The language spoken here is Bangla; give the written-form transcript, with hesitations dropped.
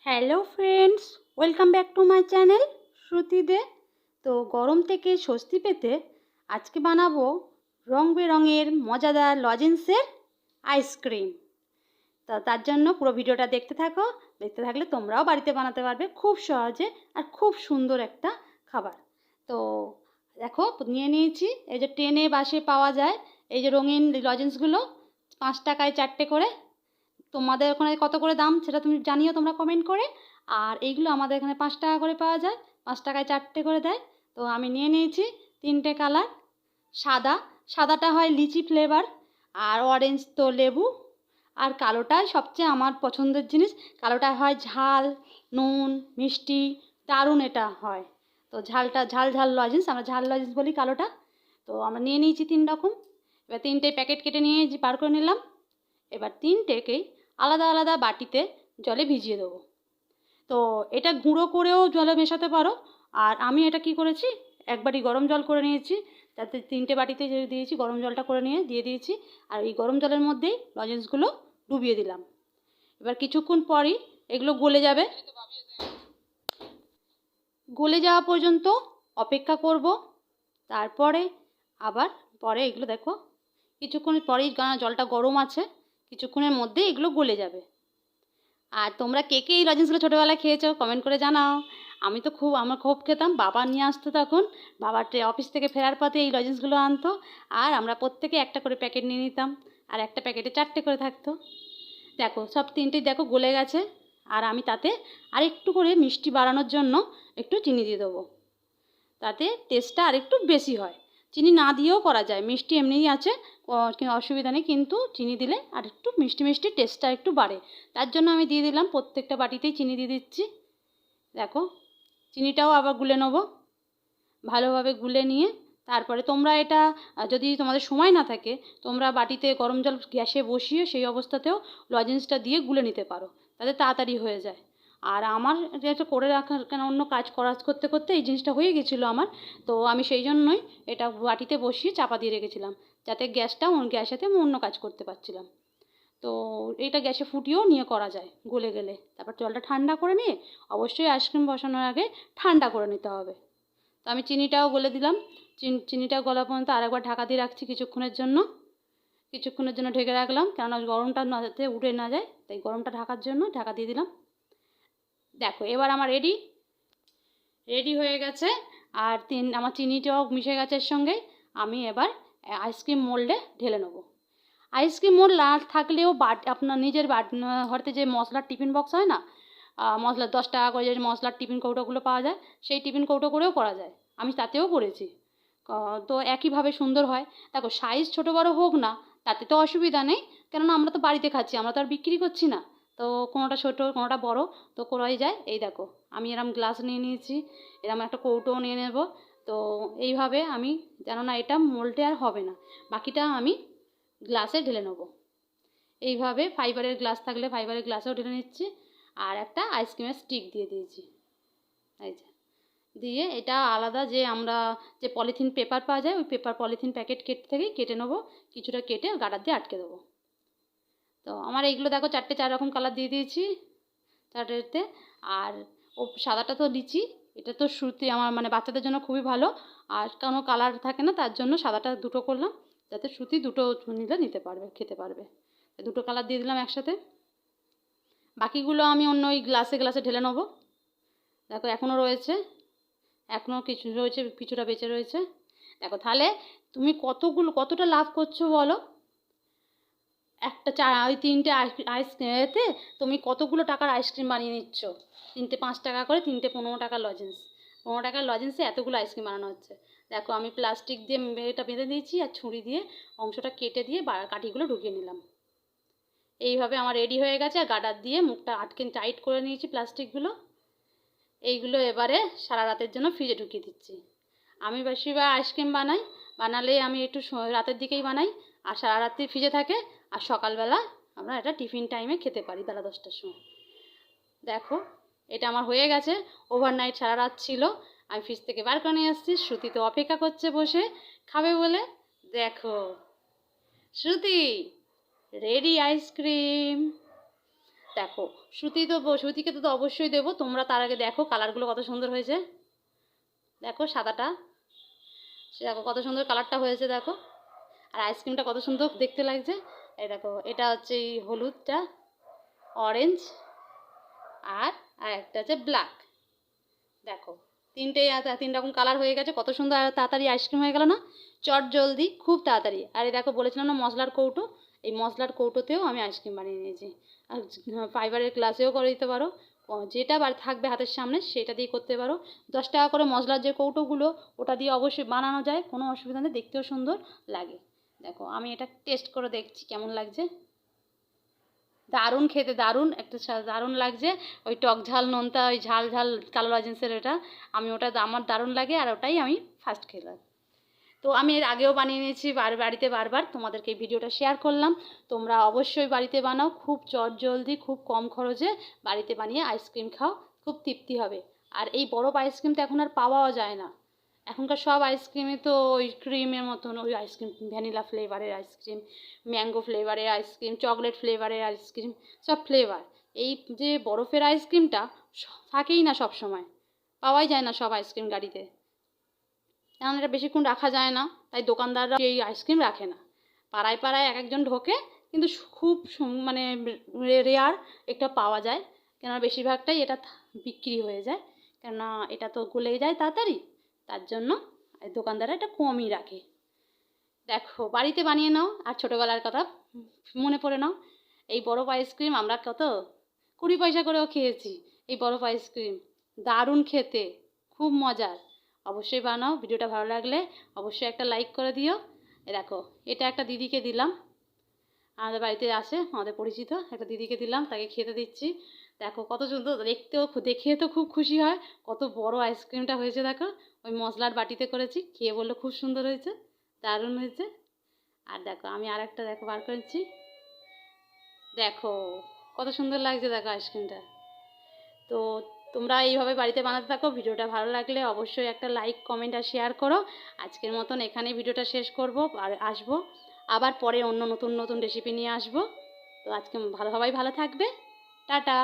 Hello friends, welcome back to my channel Shruti De. তো গরম থেকে স্বস্তি পেতে আজকে বানাবো রং বেরঙের মজাদার লজেন্সের আইসক্রিম। তো তার জন্য পুরো ভিডিওটা দেখতে থাকো। দেখতে থাকলে তোমরাও বাড়িতে বানাতে পারবে খুব সহজে আর খুব সুন্দর একটা খাবার। তো দেখো নিয়ে নিয়েছি, এই যে ট্রেনে বাসে পাওয়া যায় এই যে রঙিন লজেন্সগুলো, 5 টাকায় 4টে করে। তোমাদের ওখানে কত করে দাম সেটা তুমি জানিও তোমরা কমেন্ট করে। আর এইগুলো আমাদের এখানে 5 টাকা করে পাওয়া যায়, 5 টাকায় 4টে করে দেয়। তো আমি নিয়ে নিয়েছি 3টে কালার। সাদাটা হয় লিচি ফ্লেভার, আর অরেঞ্জ তো লেবু, আর কালোটাই সবচেয়ে আমার পছন্দের জিনিস। কালোটা হয় ঝাল, নুন, মিষ্টি, দারুণ এটা হয়। তো ঝালটা ঝাল ঝাল লজেন্স, আমরা ঝাল লজেন্স বলি কালোটা। তো আমরা নিয়ে নিয়েছি 3 রকম। এবার 3টে প্যাকেট কেটে নিয়ে বার করে নিলাম। এবার 3টেকেই আলাদা আলাদা বাটিতে জলে ভিজিয়ে দেবো। তো এটা গুঁড়ো করেও জলে মেশাতে পারো। আর আমি এটা কি করেছি, এক বাটি গরম জল করে নিয়েছি, তাতে 3টে বাটিতে দিয়েছি, গরম জলটা করে নিয়ে দিয়ে দিয়েছি। আর এই গরম জলের মধ্যেই লজেন্সগুলো ডুবিয়ে দিলাম। এবার কিছুক্ষণ পরই এগুলো গলে যাবে, গলে যাওয়া পর্যন্ত অপেক্ষা করব। তারপরে আবার পরে এগুলো দেখো কিছুক্ষণ পরেই, জলটা গরম আছে, কিছুক্ষণের মধ্যে এগুলো গলে যাবে। আর তোমরা কে কে এই লজেন্সগুলো ছোটোবেলায় খেয়েছো কমেন্ট করে জানাও। আমার খুব খেতাম, বাবা নিয়ে আসতো তখন, বাবার অফিস থেকে ফেরার পথে এই লজেন্সগুলো আনতো। আর আমরা প্রত্যেকে একটা করে প্যাকেট নিয়ে নিতাম, আর একটা প্যাকেটে 4টে করে থাকতো। দেখো সব 3টেই দেখো গলে গেছে। আর আমি তাতে আর একটু করে মিষ্টি বাড়ানোর জন্য একটু চিনি দিয়ে দেবো, তাতে টেস্টটা আর একটু বেশি হয়। চিনি না দিয়েও করা যায়, মিষ্টি এমনিই আছে, অসুবিধা নেই, কিন্তু চিনি দিলে আর একটু মিষ্টি মিষ্টি টেস্টটা একটু বাড়ে। তার জন্য আমি দিয়ে দিলাম, প্রত্যেকটা বাটিতেই চিনি দিয়ে দিচ্ছি। দেখো চিনিটাও আবার গুলে নেবো, ভালোভাবে গুলে নিয়ে তারপরে তোমরা এটা, যদি তোমাদের সময় না থাকে, তোমরা বাটিতে গরম জল গ্যাসে বসিয়ে সেই অবস্থাতেও লজেন্সটা দিয়ে গুলে নিতে পারো, তাতে তাড়াতাড়ি হয়ে যায়। আর আমার যেটা করে রাখার, কেন অন্য কাজ করতে করতে এই জিনিসটা হয়ে গেছিলো আমার, তো আমি সেই জন্যই এটা বাটিতে বসিয়ে চাপা দিয়ে রেখেছিলাম, যাতে গ্যাসেতে আমি অন্য কাজ করতে পারছিলাম। তো এইটা গ্যাসে ফুটিয়েও নিয়ে করা যায় গলে গেলে। তারপর জলটা ঠান্ডা করে নিয়ে, অবশ্যই আইসক্রিম বসানোর আগে ঠান্ডা করে নিতে হবে। তো আমি চিনিটাও গলে দিলাম, চিনিটা গলা পর্যন্ত আরেকবার ঢাকা দিয়ে রাখছি কিছুক্ষণের জন্য ঢেকে রাখলাম, কেননা গরমটা যাতে উঠে না যায়, তাই গরমটা ঢাকার জন্য ঢাকা দিয়ে দিলাম। দেখো এবার আমার রেডি হয়ে গেছে। আর আমার চিনিটাও মিশে গেছে এর সঙ্গে। আমি এবার আইসক্রিম মোল্ডে ঢেলে নেবো। আইসক্রিম মোল্ড না থাকলেও আপনার নিজের ঘরেতে যে মশলার টিফিন বক্স হয় না, মশলা 10 টাকা করে যে মশলার টিফিন কৌটোগুলো পাওয়া যায়, সেই টিফিন কৌটো করেও করা যায়। আমি তাতেও করেছি, তো একইভাবে সুন্দর হয়। দেখো সাইজ ছোটো বড়ো হোক না, তাতে তো অসুবিধা নেই, কেননা আমরা তো বাড়িতে খাচ্ছি, আমরা তো আর বিক্রি করছি না। তো কোনোটা ছোটো কোনোটা বড় তো করাই যায়। এই দেখো আমি এরম গ্লাস নিয়ে নিয়েছি, এরম একটা কৌটোও নিয়ে নেব। তো এইভাবে আমি, কেননা এটা মোল্ডে আর হবে না, বাকিটা আমি গ্লাসে ঢেলে নেবো। এইভাবে ফাইবারের গ্লাস থাকলে ফাইবারের গ্লাসেও ঢেলে নিচ্ছি। আর একটা আইসক্রিমের স্টিক দিয়ে দিয়েছি, এই যে দিয়ে এটা আলাদা, যে আমরা যে পলিথিন পেপার পাওয়া যায়, ওই পলিথিন প্যাকেট থেকেই কেটে নেবো, কিছুটা কেটে গার্ডার দিয়ে আটকে দেবো। তো আমার এইগুলো দেখো 4রকম কালার দিয়ে দিয়েছি 4টেতে। আর সাদাটা তো লিচি, এটা তো শ্রুতি, আমার মানে বাচ্চাদের জন্য খুবই ভালো। আর কোনো কালার থাকে না, তার জন্য সাদাটা 2টো করলাম, যাতে শ্রুতি 2টো নিতে পারবে, খেতে পারবে। 2টো কালার দিয়ে দিলাম একসাথে। বাকিগুলো আমি অন্য ওই গ্লাসে ঢেলে নেবো। দেখো এখনও রয়েছে, এখনও কিছু রয়েছে, কিছুটা বেঁচে রয়েছে। দেখো তাহলে তুমি কতটা লাভ করছো বলো। ওই 3টে আইসক্রিমেতে তুমি কতগুলো টাকার আইসক্রিম বানিয়ে নিচ্ছ। 3টে 5 টাকা করে, 3টে 15 টাকার লজেন্স, 15 টাকার লজেন্সে এতগুলো আইসক্রিম বানানো হচ্ছে। দেখো আমি প্লাস্টিক দিয়ে এটা বেঁধে দিয়েছি, আর ছুরি দিয়ে অংশটা কেটে দিয়ে কাঠিগুলো ঢুকিয়ে নিলাম। এইভাবে আমার রেডি হয়ে গেছে। আর গার্ডার দিয়ে মুখটা আটকে টাইট করে নিয়েছি প্লাস্টিকগুলো। এইগুলো এবারে সারা রাতের জন্য ফ্রিজে ঢুকিয়ে দিচ্ছি। আমি বেশিরভাগ আইসক্রিম বানালে আমি একটু রাতের দিকেই বানাই, আর সারা রাত্রি ফ্রিজে থাকে। আর সকালবেলা আমরা এটা টিফিন টাইমে খেতে পারি, বেলা 10টার সময়। দেখো এটা আমার হয়ে গেছে, ওভারনাইট সারা রাত ছিল। আমি ফ্রিজ থেকে বার করে নিয়ে এসেছি, শ্রুতি তো অপেক্ষা করছে বসে খাবে বলে। দেখো শ্রুতি, রেডি আইসক্রিম। দেখো শ্রুতিকে তো অবশ্যই দেবো, তোমরা তার আগে দেখো কালারগুলো কত সুন্দর হয়েছে। দেখো সাদাটা, দেখো কত সুন্দর কালারটা হয়েছে দেখো। আর আইসক্রিমটা কত সুন্দর দেখতে লাগছে। এই দেখো এটা হচ্ছে এই হলুদটা, অরেঞ্জ, আর একটা হচ্ছে ব্ল্যাক। দেখো তিন রকম কালার হয়ে গেছে, কত সুন্দর আর তাড়াতাড়ি আইসক্রিম হয়ে গেল না, চট জলদি খুব তাড়াতাড়ি। আর এই দেখো বলেছিলাম না মশলার কৌটো, এই মশলার কৌটোতেও আমি আইসক্রিম বানিয়ে নিয়েছি। আর ফাইবারের গ্লাসেও করে দিতে পারো, যেটা থাকবে হাতের সামনে সেটা দিয়ে করতে পারো। 10 টাকা করে মশলার যে কৌটোগুলো, ওটা দিয়ে অবশ্যই বানানো যায়, কোনো অসুবিধা নেই, দেখতেও সুন্দর লাগে। দেখো আমি এটা টেস্ট করে দেখছি কেমন লাগছে। দারুণ খেতে, দারুণ একটা দারুণ লাগছে। ওই টক ঝাল নোনতা, ওই ঝাল ঝাল কালো লজেন্সের এটা, আমি ওটা আমার দারুণ লাগে, আর ওটাই আমি ফার্স্ট খেলাম। তো আমি এর আগেও বানিয়ে নিয়েছি বাড়িতে বারবার, তোমাদেরকে এই ভিডিওটা শেয়ার করলাম। তোমরা অবশ্যই বাড়িতে বানাও, খুব চটজলদি খুব কম খরচে বাড়িতে বানিয়ে আইসক্রিম খাও, খুব তৃপ্তি হবে। আর এই বরফ আইসক্রিম তো এখন আর পাওয়াও যায় না। এখনকার সব আইসক্রিমে তো ওই ক্রিমের মতন ওই আইসক্রিম, ভ্যানিলা ফ্লেভারের আইসক্রিম, ম্যাঙ্গো ফ্লেভারের আইসক্রিম, চকলেট ফ্লেভারের আইসক্রিম, সব ফ্লেভার। এই যে বরফের আইসক্রিমটা থাকেই না সব সময়, পাওয়াই যায় না সব আইসক্রিম গাড়িতে, কারণ এটা বেশিক্ষণ রাখা যায় না, তাই দোকানদাররা এই আইসক্রিম রাখে না। পাড়ায় পাড়ায় এক একজন ঢোকে, কিন্তু খুব মানে রেয়ার একটা পাওয়া যায়, কেননা বেশিরভাগটাই এটা বিক্রি হয়ে যায়, কেননা এটা তো গলে যায় তাড়াতাড়ি, তার জন্য দোকানদাররা এটা কমই রাখে। দেখো বাড়িতে বানিয়ে নাও, আর ছোটোবেলার কথা মনে পড়ে নাও। এই বরফ আইসক্রিম আমরা কত 20 পয়সা করেও খেয়েছি, এই বরফ আইসক্রিম দারুণ খেতে, খুব মজার। অবশ্যই বানাও, ভিডিওটা ভালো লাগলে অবশ্যই একটা লাইক করে দিও। দেখো এটা একটা দিদিকে দিলাম, আমাদের বাড়িতে আসে, আমাদের পরিচিত একটা দিদিকে দিলাম, তাকে খেতে দিচ্ছি। দেখো কত সুন্দর দেখতেও, দেখে তো খুব খুশি হয়, কত বড় আইসক্রিমটা হয়েছে দেখো। ওই মশলার বাটিতে করেছি, খেয়ে বললো খুব সুন্দর হয়েছে, দারুণ হয়েছে। আর দেখো আমি আর একটা দেখো বার করেছি, দেখো কত সুন্দর লাগছে দেখো আইসক্রিমটা। তো তোমরা এইভাবে বাড়িতে বানাতে থাকো, ভিডিওটা ভালো লাগলে অবশ্যই একটা লাইক কমেন্ট আর শেয়ার করো। আজকের মতন এখানেই ভিডিওটা শেষ করব, আর আসবো আবার পরে অন্য নতুন নতুন রেসিপি নিয়ে আসবো। তো আজকে সবাই ভালো থাকবে, টাটা।